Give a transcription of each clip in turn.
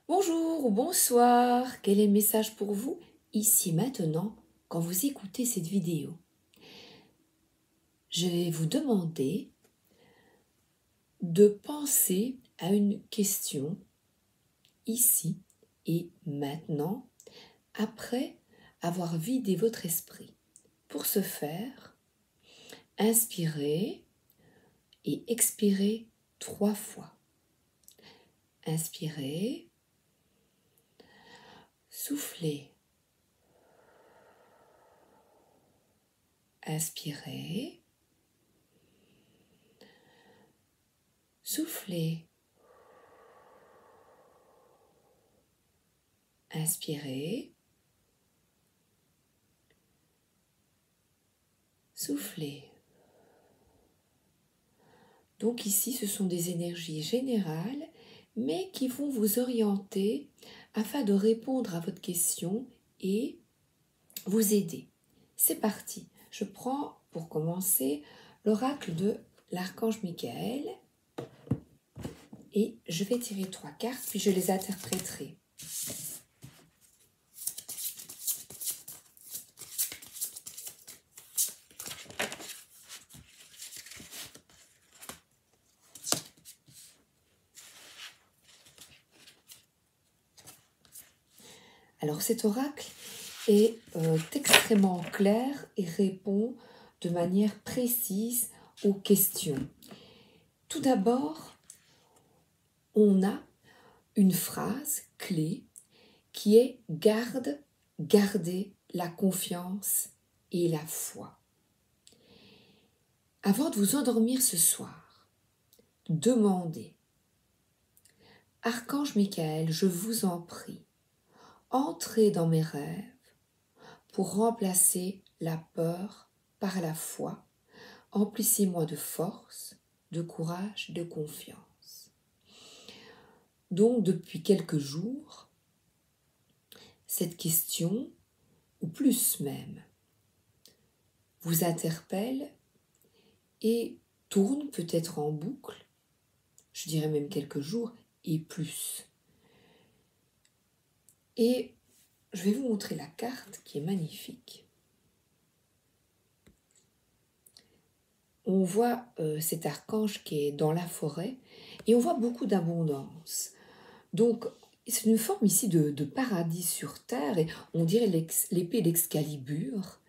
Bonjour ou bonsoir, quel est le message pour vous ici maintenant quand vous écoutez cette vidéo? Je vais vous demander de penser à une question ici et maintenant après avoir vidé votre esprit. Pour ce faire, inspirez et expirez 3 fois. Inspirez, soufflez. Inspirez, soufflez. Inspirez, soufflez. Donc ici, ce sont des énergies générales, mais qui vont vous orienter afin de répondre à votre question et vous aider. C'est parti. Je prends pour commencer l'oracle de l'archange Michael et je vais tirer 3 cartes puis je les interpréterai. Alors cet oracle est extrêmement clair et répond de manière précise aux questions. Tout d'abord, on a une phrase clé qui est gardez la confiance et la foi. Avant de vous endormir ce soir, demandez: Archange Michael, je vous en prie, entrez dans mes rêves pour remplacer la peur par la foi. Emplissez-moi de force, de courage, de confiance. Donc, depuis quelques jours, cette question, ou plus même, vous interpelle et tourne peut-être en boucle, je dirais même quelques jours et plus. Et je vais vous montrer la carte qui est magnifique. On voit cet archange qui est dans la forêt et on voit beaucoup d'abondance. Donc, c'est une forme ici de paradis sur terre et on dirait l'épée d'Excalibur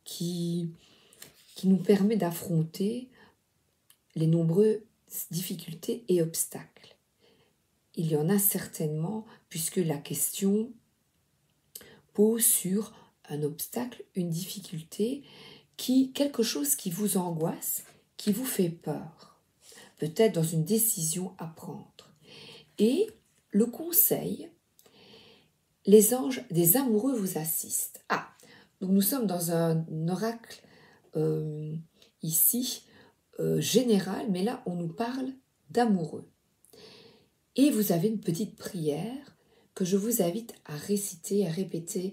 qui nous permet d'affronter les nombreuses difficultés et obstacles. Il y en a certainement puisque la question pose sur un obstacle, une difficulté, quelque chose qui vous angoisse, qui vous fait peur, peut-être dans une décision à prendre. Et le conseil, les anges des amoureux vous assistent. Donc nous sommes dans un oracle ici général, mais là on nous parle d'amoureux. Et vous avez une petite prière que je vous invite à réciter, à répéter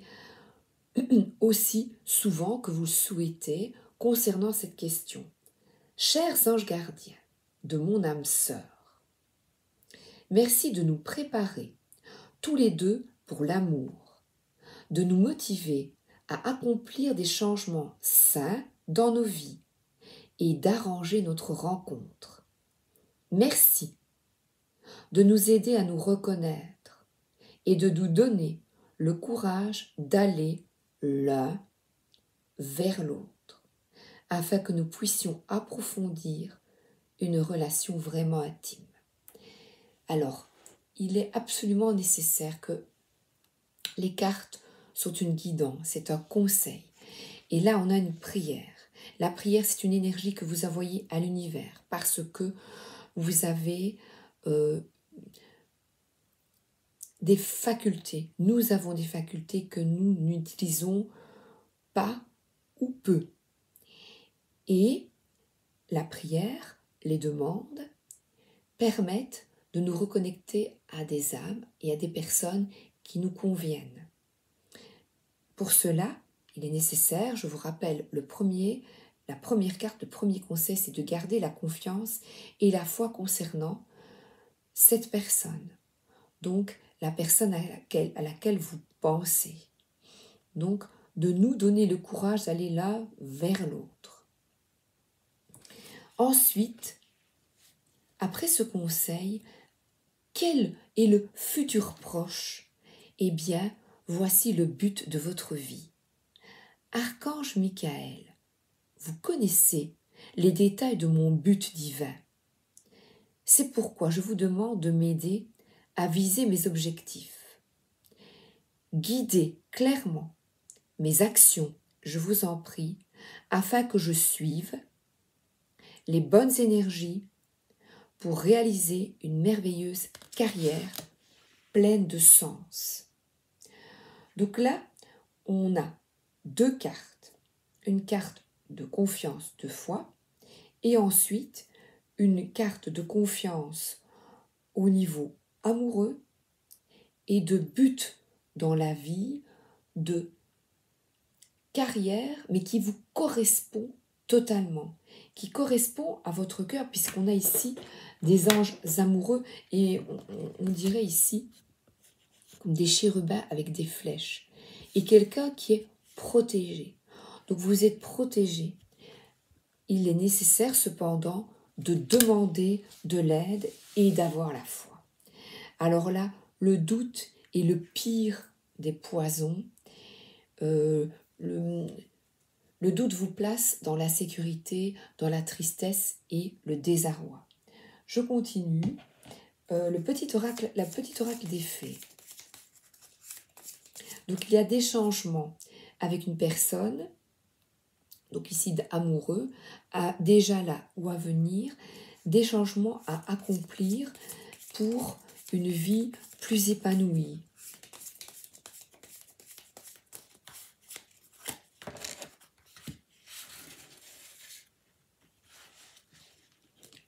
aussi souvent que vous le souhaitez concernant cette question. Chers anges gardiens de mon âme sœur, merci de nous préparer tous les deux pour l'amour, de nous motiver à accomplir des changements sains dans nos vies et d'arranger notre rencontre. Merci de nous aider à nous reconnaître et de nous donner le courage d'aller l'un vers l'autre, afin que nous puissions approfondir une relation vraiment intime. Alors, il est absolument nécessaire que les cartes sont une guidance, c'est un conseil. Et là, on a une prière. La prière, c'est une énergie que vous envoyez à l'univers parce que vous avez des facultés. Nous avons des facultés que nous n'utilisons pas ou peu. Et la prière, les demandes, permettent de nous reconnecter à des âmes et à des personnes qui nous conviennent. Pour cela, il est nécessaire, je vous rappelle, la première carte, le premier conseil, c'est de garder la confiance et la foi concernant cette personne. donc la personne à laquelle vous pensez. Donc, de nous donner le courage d'aller là vers l'autre. Ensuite, après ce conseil, quel est le futur proche? Eh bien, voici le but de votre vie. Archange Michael, vous connaissez les détails de mon but divin. C'est pourquoi je vous demande de m'aider à viser mes objectifs. Guidez clairement mes actions, je vous en prie, afin que je suive les bonnes énergies pour réaliser une merveilleuse carrière pleine de sens. Donc là, on a deux cartes. Une carte de confiance, de foi, et ensuite une carte de confiance au niveau amoureux et de but dans la vie, de carrière, mais qui vous correspond totalement, qui correspond à votre cœur, puisqu'on a ici des anges amoureux et on dirait ici comme des chérubins avec des flèches, et quelqu'un qui est protégé. Donc vous êtes protégé. Il est nécessaire cependant de demander de l'aide et d'avoir la foi. Alors là, le doute est le pire des poisons. Le doute vous place dans l'insécurité, dans la tristesse et le désarroi. Je continue. La petite oracle des fées. Donc il y a des changements avec une personne, donc ici amoureux, déjà là ou à venir, des changements à accomplir pour une vie plus épanouie.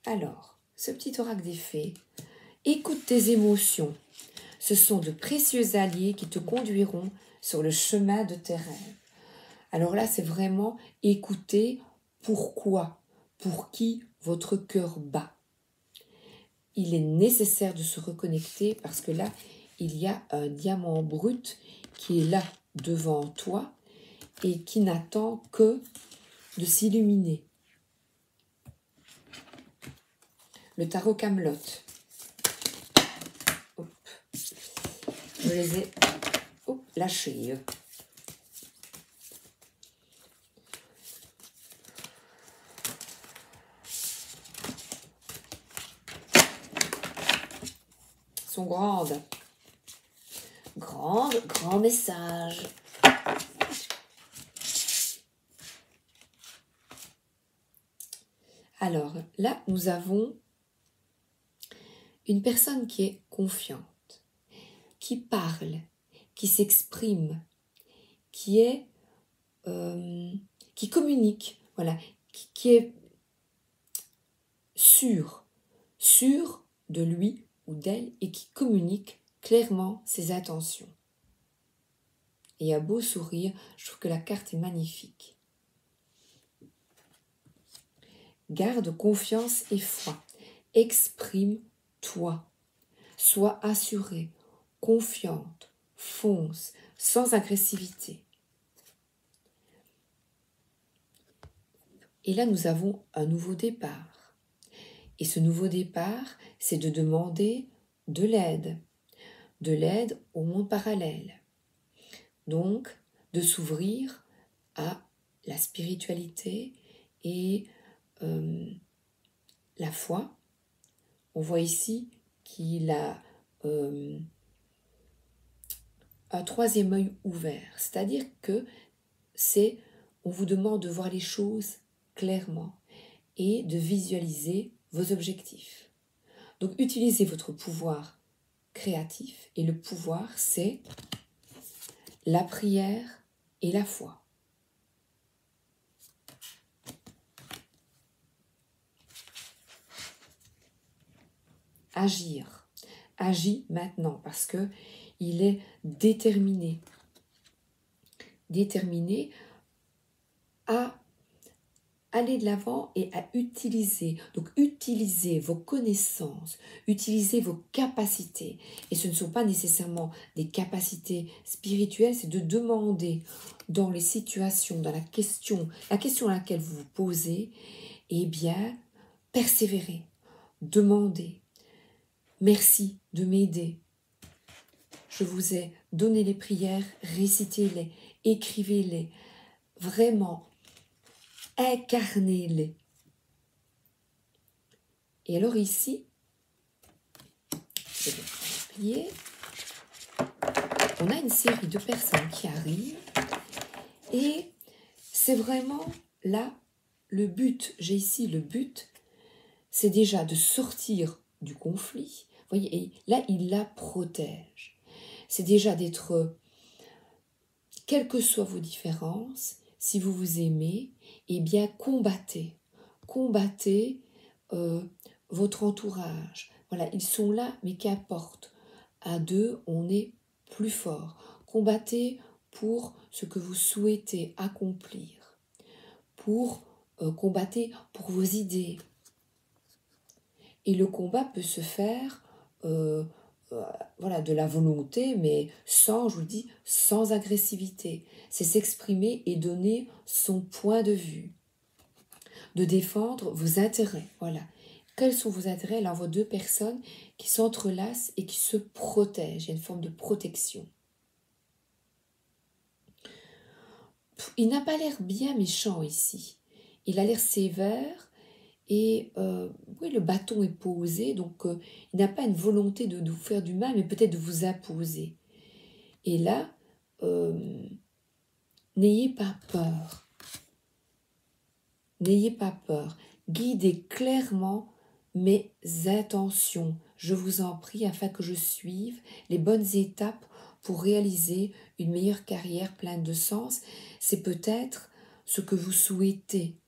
Alors, ce petit oracle des fées, écoute tes émotions. Ce sont de précieux alliés qui te conduiront sur le chemin de tes rêves. Alors là, c'est vraiment écouter pourquoi, pour qui votre cœur bat. Il est nécessaire de se reconnecter parce que là, il y a un diamant brut qui est là devant toi et qui n'attend que de s'illuminer. Le tarot Camelot. Je les ai lâchés. Ils sont grandes. Grand message. Alors là, nous avons une personne qui est confiante, qui parle, qui s'exprime, qui communique, voilà, qui est sûr de lui ou d'elle et qui communique clairement ses intentions. Et un beau sourire, je trouve que la carte est magnifique. Garde confiance et foi, exprime-toi, sois assurée, confiante, fonce, sans agressivité. Et là, nous avons un nouveau départ. Et ce nouveau départ, c'est de demander de l'aide au monde parallèle. Donc, de s'ouvrir à la spiritualité et la foi. On voit ici qu'il a un troisième œil ouvert, c'est-à-dire que on vous demande de voir les choses clairement et de visualiser vos objectifs. Donc utilisez votre pouvoir créatif et le pouvoir c'est la prière et la foi. Agir. Agis maintenant parce que il est déterminé à aller de l'avant et à utiliser. Donc, utilisez vos connaissances, utilisez vos capacités. Et ce ne sont pas nécessairement des capacités spirituelles, c'est de demander dans les situations, dans la question à laquelle vous vous posez, eh bien, persévérez, demandez. Merci de m'aider. Je vous ai donné les prières, récitez-les, écrivez-les. Vraiment, incarnez-les. Et alors ici, je vais plier. On a une série de personnes qui arrivent et c'est vraiment là le but. J'ai ici le but, c'est déjà de sortir du conflit. Vous voyez, et là, il la protège. C'est déjà d'être, quelles que soient vos différences, si vous vous aimez, eh bien, combattez. Combattez votre entourage. Voilà, ils sont là, mais qu'importe. À deux, on est plus fort. Combattez pour ce que vous souhaitez accomplir. Combattez pour vos idées. Et le combat peut se faire voilà, de la volonté, mais sans, je vous le dis, sans agressivité. C'est s'exprimer et donner son point de vue. De défendre vos intérêts. Voilà. Quels sont vos intérêts? Là, on voit deux personnes qui s'entrelacent et qui se protègent. Il y a une forme de protection. Il n'a pas l'air bien méchant ici. Il a l'air sévère et oui, le bâton est posé, donc il n'a pas une volonté de vous faire du mal, mais peut-être de vous imposer. Et là, n'ayez pas peur. N'ayez pas peur. Guidez clairement mes intentions, je vous en prie, afin que je suive les bonnes étapes pour réaliser une meilleure carrière pleine de sens. C'est peut-être ce que vous souhaitez,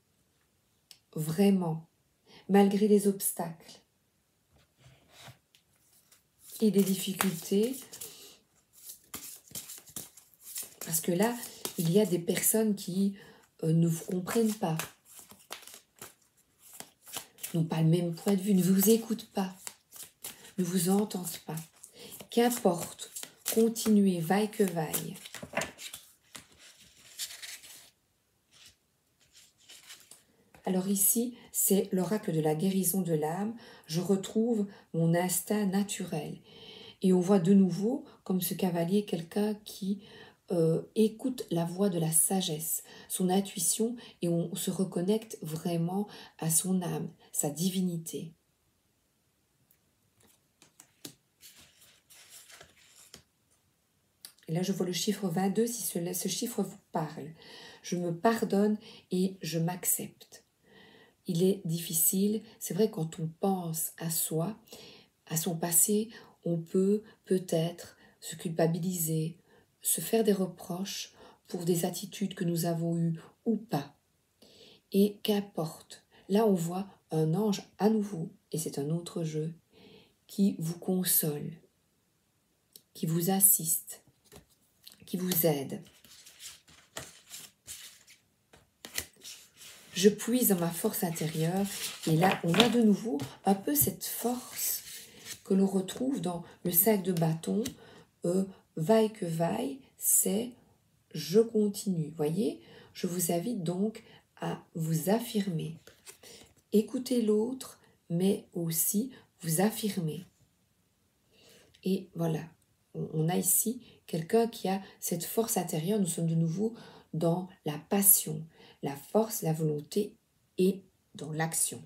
vraiment, malgré les obstacles et les difficultés. Parce que là, il y a des personnes qui ne vous comprennent pas, n'ont pas le même point de vue, ne vous écoutent pas, ne vous entendent pas. Qu'importe, continuez, vaille que vaille. Alors ici, c'est l'oracle de la guérison de l'âme. Je retrouve mon instinct naturel. Et on voit de nouveau, comme ce cavalier, quelqu'un qui écoute la voix de la sagesse, son intuition, et on se reconnecte vraiment à son âme, sa divinité. Et là, je vois le chiffre 22, si ce chiffre vous parle. Je me pardonne et je m'accepte. Il est difficile, c'est vrai, quand on pense à soi, à son passé, on peut peut-être se culpabiliser, se faire des reproches pour des attitudes que nous avons eues ou pas. Et qu'importe, là on voit un ange à nouveau, et c'est un autre jeu, qui vous console, qui vous assiste, qui vous aide. Je puise dans ma force intérieure, et là on a de nouveau un peu cette force que l'on retrouve dans le 5 de bâton, vaille que vaille, c'est je continue. Voyez, je vous invite donc à vous affirmer. Écoutez l'autre, mais aussi vous affirmer. Et voilà, on a ici quelqu'un qui a cette force intérieure. Nous sommes de nouveau dans la passion, la force, la volonté et dans l'action.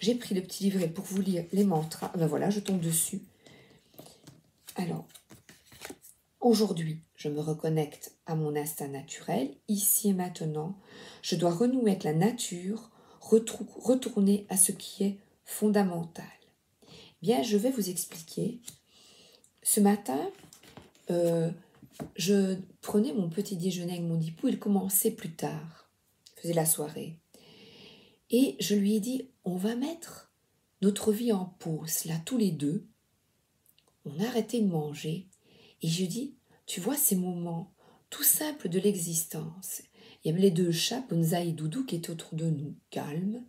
J'ai pris le petit livret pour vous lire les mantras. Ben voilà, je tombe dessus. Alors, aujourd'hui, je me reconnecte à mon instinct naturel. Ici et maintenant, je dois renouer avec la nature, retourner à ce qui est fondamental. Bien, je vais vous expliquer. Ce matin, je prenais mon petit déjeuner avec mon époux. Il commençait plus tard. Il faisait la soirée. Et je lui ai dit, on va mettre notre vie en pause, là, tous les deux. On a arrêté de manger. Et je dis, tu vois ces moments tout simples de l'existence, Il y avait les deux chats, Bonza et Doudou, qui étaient autour de nous, calmes.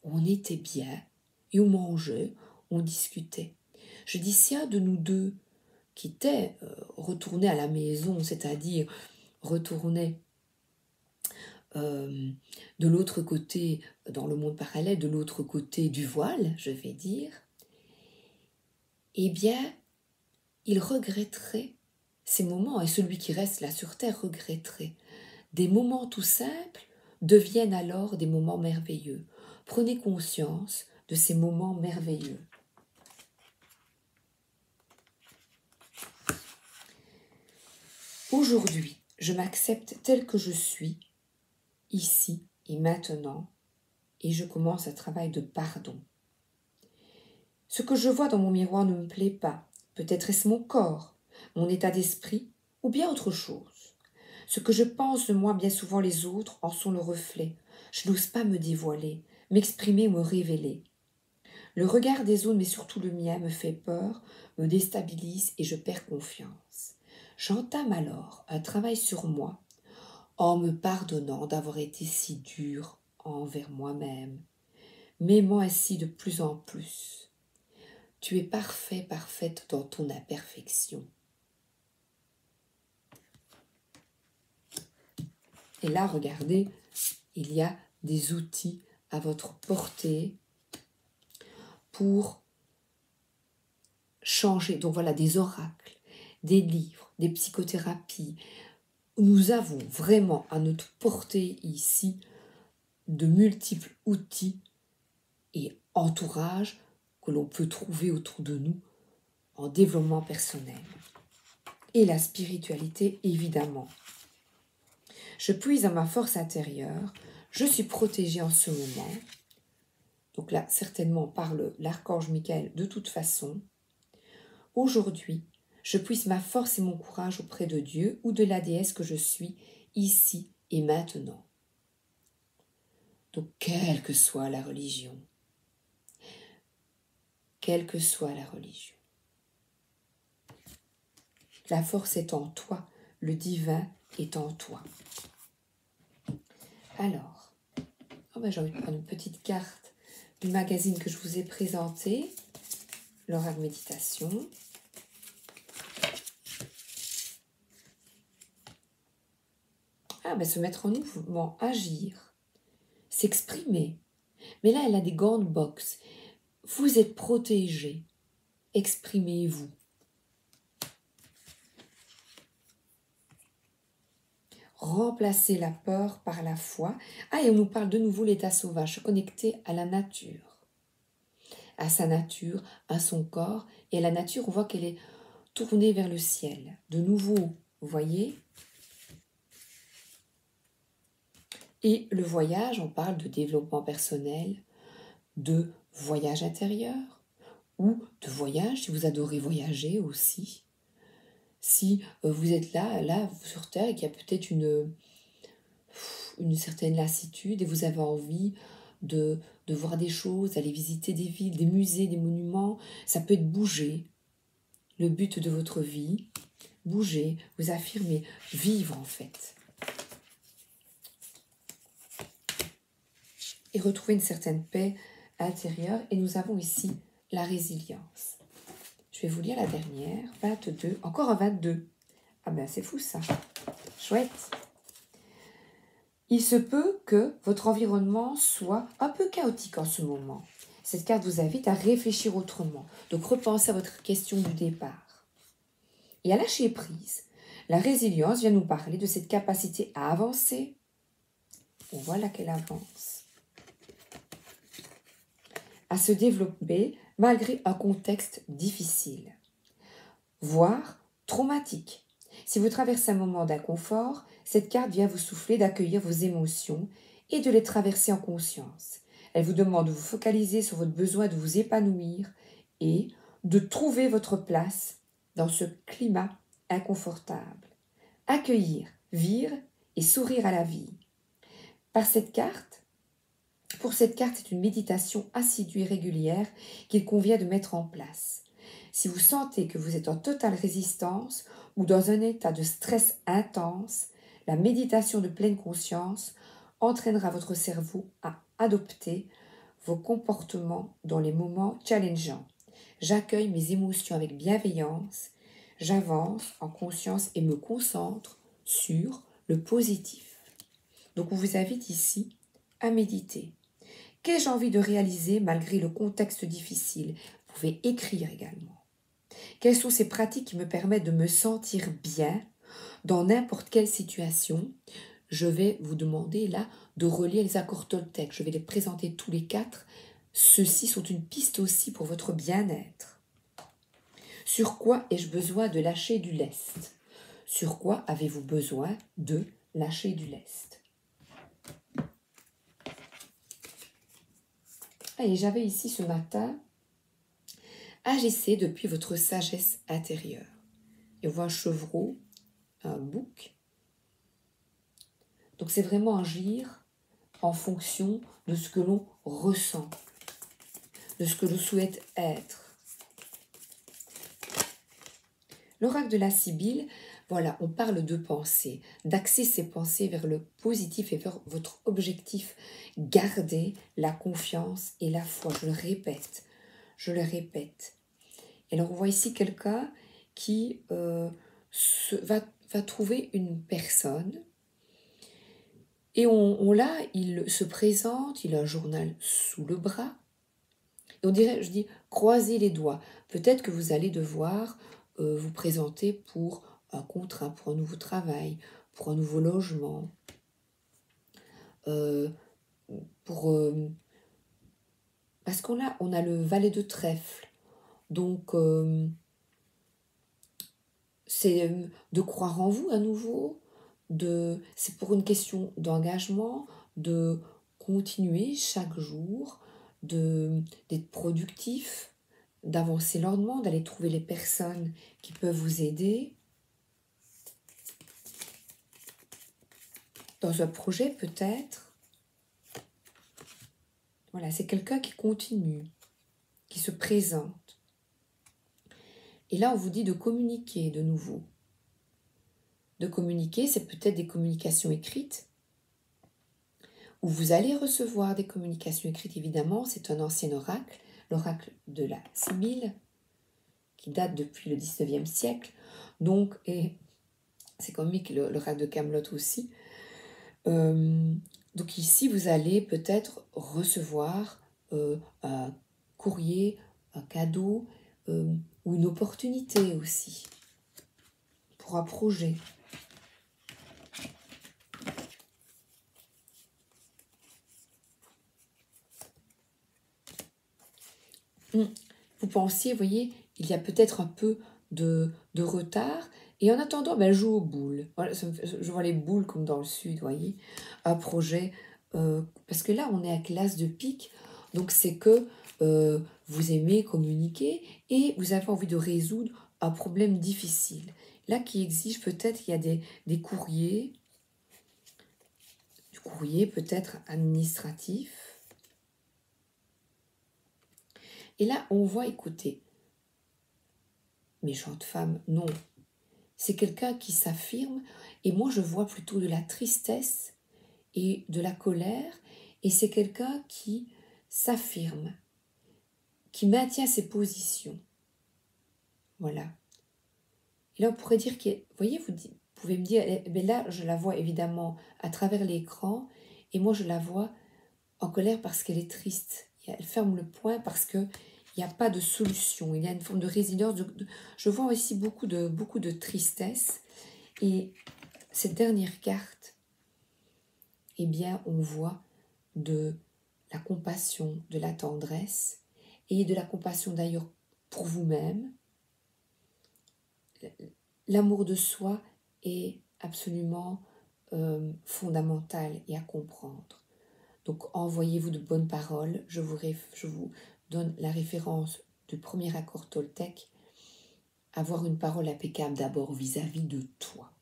On était bien, et on mangeait, on discutait. Je dis, si un de nous deux quittait, retournait à la maison, c'est-à-dire retournait de l'autre côté, dans le monde parallèle, de l'autre côté du voile, je vais dire, eh bien, il regretterait ces moments, et celui qui reste là sur Terre regretterait. Des moments tout simples deviennent alors des moments merveilleux. Prenez conscience de ces moments merveilleux. Aujourd'hui, je m'accepte tel que je suis, ici et maintenant, et je commence un travail de pardon. Ce que je vois dans mon miroir ne me plaît pas. Peut-être est-ce mon corps, mon état d'esprit, ou bien autre chose. Ce que je pense de moi, bien souvent les autres en sont le reflet. Je n'ose pas me dévoiler, m'exprimer ou me révéler. Le regard des autres, mais surtout le mien, me fait peur, me déstabilise et je perds confiance. J'entame alors un travail sur moi, en me pardonnant d'avoir été si dur envers moi-même, m'aimant ainsi de plus en plus. Tu es parfait, parfaite dans ton imperfection. Et là, regardez, il y a des outils à votre portée pour changer. Donc voilà, des oracles, des livres, des psychothérapies. Nous avons vraiment à notre portée ici de multiples outils et entourages que l'on peut trouver autour de nous en développement personnel. Et la spiritualité, évidemment. Je puise à ma force intérieure, je suis protégée en ce moment. Donc là, certainement, parle l'archange Michael de toute façon. Aujourd'hui, je puise ma force et mon courage auprès de Dieu ou de la déesse que je suis, ici et maintenant. Donc, quelle que soit la religion, la force est en toi, le divin est en toi. Alors, j'ai envie de prendre une petite carte du magazine que je vous ai présenté, l'oracle méditation. Se mettre en mouvement, agir, s'exprimer. Mais là, elle a des gants de boxe. Vous êtes protégé. Exprimez-vous. Remplacez la peur par la foi. Et on nous parle de nouveau l'état sauvage, se connecter à la nature. À sa nature, à son corps. Et à la nature, on voit qu'elle est tournée vers le ciel. De nouveau, vous voyez ? Et le voyage, on parle de développement personnel, de voyage intérieur ou de voyage, si vous adorez voyager aussi. Si vous êtes là sur Terre et qu'il y a peut-être une certaine lassitude et vous avez envie de voir des choses, aller visiter des villes, des musées, des monuments, ça peut être bouger. Le but de votre vie, bouger, vous affirmer, vivre en fait. Et retrouver une certaine paix intérieure. Et nous avons ici la résilience. Je vais vous lire la dernière, 22. Encore un 22. C'est fou ça. Chouette. Il se peut que votre environnement soit un peu chaotique en ce moment. Cette carte vous invite à réfléchir autrement. Donc repensez à votre question du départ. Et à lâcher prise. La résilience vient nous parler de cette capacité à avancer. On voit là qu'elle avance. À se développer malgré un contexte difficile, voire traumatique. Si vous traversez un moment d'inconfort, cette carte vient vous souffler d'accueillir vos émotions et de les traverser en conscience. Elle vous demande de vous focaliser sur votre besoin de vous épanouir et de trouver votre place dans ce climat inconfortable. Accueillir, vivre et sourire à la vie. Pour cette carte, c'est une méditation assidue et régulière qu'il convient de mettre en place. Si vous sentez que vous êtes en totale résistance ou dans un état de stress intense, La méditation de pleine conscience entraînera votre cerveau à adopter vos comportements dans les moments challengeants. J'accueille mes émotions avec bienveillance, j'avance en conscience et me concentre sur le positif. Donc on vous invite ici à méditer. Qu'ai-je envie de réaliser malgré le contexte difficile? Vous pouvez écrire également. Quelles sont ces pratiques qui me permettent de me sentir bien dans n'importe quelle situation? Je vais vous demander là de relire les accords Toltec. Je vais les présenter tous les 4. Ceux-ci sont une piste aussi pour votre bien-être. Sur quoi ai-je besoin de lâcher du lest? Sur quoi avez-vous besoin de lâcher du lest? Et j'avais ici ce matin, agissez depuis votre sagesse intérieure. Et on voit un chevreau, un bouc. Donc c'est vraiment agir en fonction de ce que l'on ressent, de ce que l'on souhaite être. L'oracle de la Sibylle, voilà, on parle de pensée, d'axer ses pensées vers le positif et vers votre objectif. Gardez la confiance et la foi, je le répète, je le répète. Et alors on voit ici quelqu'un qui va trouver une personne et il se présente, il a un journal sous le bras. Et on dirait, je dis, croisez les doigts. Peut-être que vous allez devoir vous présenter pour un contrat, pour un nouveau travail, pour un nouveau logement, parce on a le valet de trèfle. Donc, c'est de croire en vous à nouveau, c'est pour une question d'engagement, de continuer chaque jour, d'être productif, d'avancer lentement, d'aller trouver les personnes qui peuvent vous aider. Dans un projet peut-être. Voilà, c'est quelqu'un qui continue, qui se présente. Et là, on vous dit de communiquer de nouveau. De communiquer, c'est peut-être des communications écrites, où vous allez recevoir des communications écrites, évidemment. C'est un ancien oracle, l'oracle de la Sibylle, qui date depuis le 19e siècle. Donc, et c'est comique, l'oracle de Camelot aussi. Donc ici, vous allez peut-être recevoir un courrier, un cadeau ou une opportunité aussi pour un projet. Vous pensiez, vous voyez, il y a peut-être un peu de retard. Et en attendant, ben, je joue aux boules. Voilà, je vois les boules comme dans le sud, vous voyez. Un projet. Parce que là, on est avec l'as de pique. Donc, c'est que vous aimez communiquer et vous avez envie de résoudre un problème difficile. Là, qui exige peut-être, il y a des courriers. Du courrier peut-être administratif. Et là, on voit, écoutez, méchante femme, non. C'est quelqu'un qui s'affirme, et moi je vois plutôt de la tristesse et de la colère, et c'est quelqu'un qui s'affirme, qui maintient ses positions. Voilà. Et là, on pourrait dire que, vous voyez, vous pouvez me dire, mais là, je la vois évidemment à travers l'écran, et moi je la vois en colère parce qu'elle est triste. Elle ferme le poing parce que il n'y a pas de solution, il y a une forme de résilience. Je vois aussi beaucoup de tristesse. Et cette dernière carte, eh bien, on voit de la compassion, de la tendresse, et de la compassion d'ailleurs pour vous-même. L'amour de soi est absolument fondamental et à comprendre. Donc, envoyez-vous de bonnes paroles. Je vous donne la référence du premier accord Toltec. Avoir une parole impeccable d'abord vis-à-vis de toi.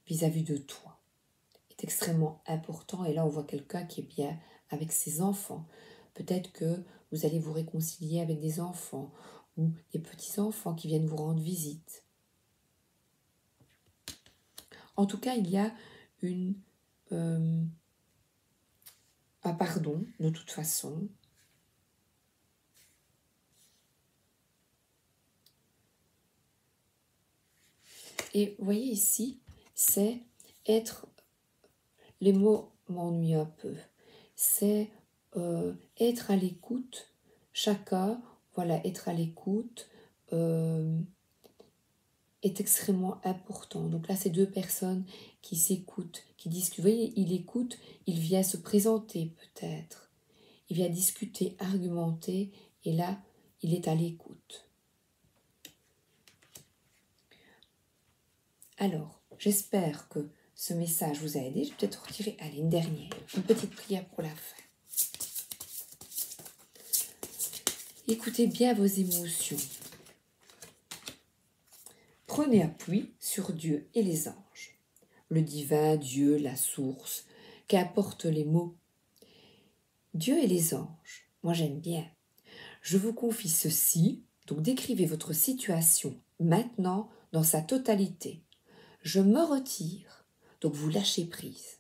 Vis-à-vis de toi. C'est extrêmement important. Et là, on voit quelqu'un qui est bien avec ses enfants. Peut-être que vous allez vous réconcilier avec des enfants ou des petits-enfants qui viennent vous rendre visite. En tout cas, il y a un pardon, de toute façon. Et vous voyez ici, c'est être... Les mots m'ennuient un peu. C'est être à l'écoute. Chacun, voilà, être à l'écoute est extrêmement important. Donc là, c'est deux personnes qui s'écoutent, qui discutent. Vous voyez, il écoute, il vient se présenter peut-être. Il vient discuter, argumenter, et là, il est à l'écoute. Alors, j'espère que ce message vous a aidé. Je vais peut-être retirer, allez, une dernière, une petite prière pour la fin. Écoutez bien vos émotions. Prenez appui sur Dieu et les anges. Le divin, Dieu, la source, qu'importent les mots. Dieu et les anges, moi j'aime bien. Je vous confie ceci, donc décrivez votre situation maintenant dans sa totalité. Je me retire, donc vous lâchez prise,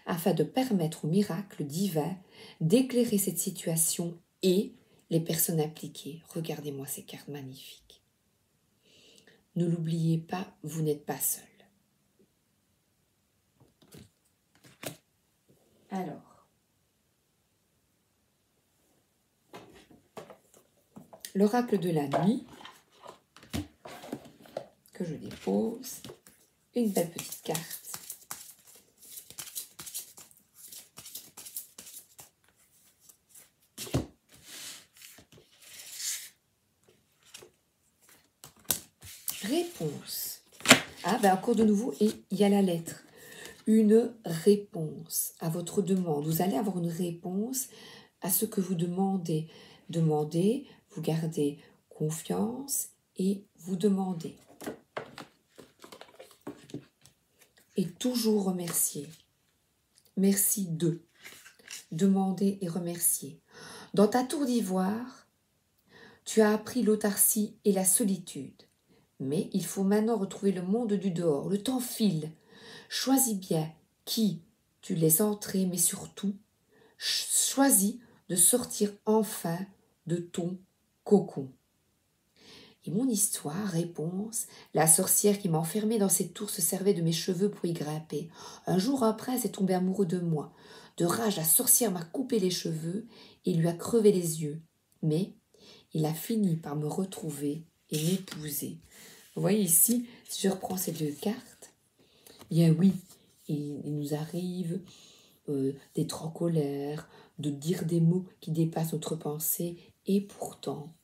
afin de permettre au miracle divin d'éclairer cette situation et les personnes impliquées. Regardez-moi ces cartes magnifiques. Ne l'oubliez pas, vous n'êtes pas seul. Alors, l'oracle de la nuit, que je dépose, une belle petite carte. Réponse. Ah, ben encore de nouveau, et il y a la lettre. Une réponse à votre demande. Vous allez avoir une réponse à ce que vous demandez. Demandez, vous gardez confiance et vous demandez. Et toujours remercier. Merci de. Demander et remercier. Dans ta tour d'ivoire, tu as appris l'autarcie et la solitude. Mais il faut maintenant retrouver le monde du dehors. Le temps file. Choisis bien qui tu laisses entrer, mais surtout, choisis de sortir enfin de ton cocon. Et mon histoire, réponse, la sorcière qui m'a enfermée dans cette tour se servait de mes cheveux pour y grimper. Un jour, un prince est tombé amoureux de moi. De rage, la sorcière m'a coupé les cheveux et lui a crevé les yeux. Mais il a fini par me retrouver et m'épouser. Vous voyez ici, si je reprends ces deux cartes, bien oui, il nous arrive d'être en colère, de dire des mots qui dépassent notre pensée, et pourtant,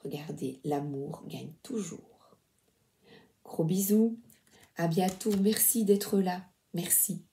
regardez, l'amour gagne toujours. Gros bisous, à bientôt, merci d'être là, merci.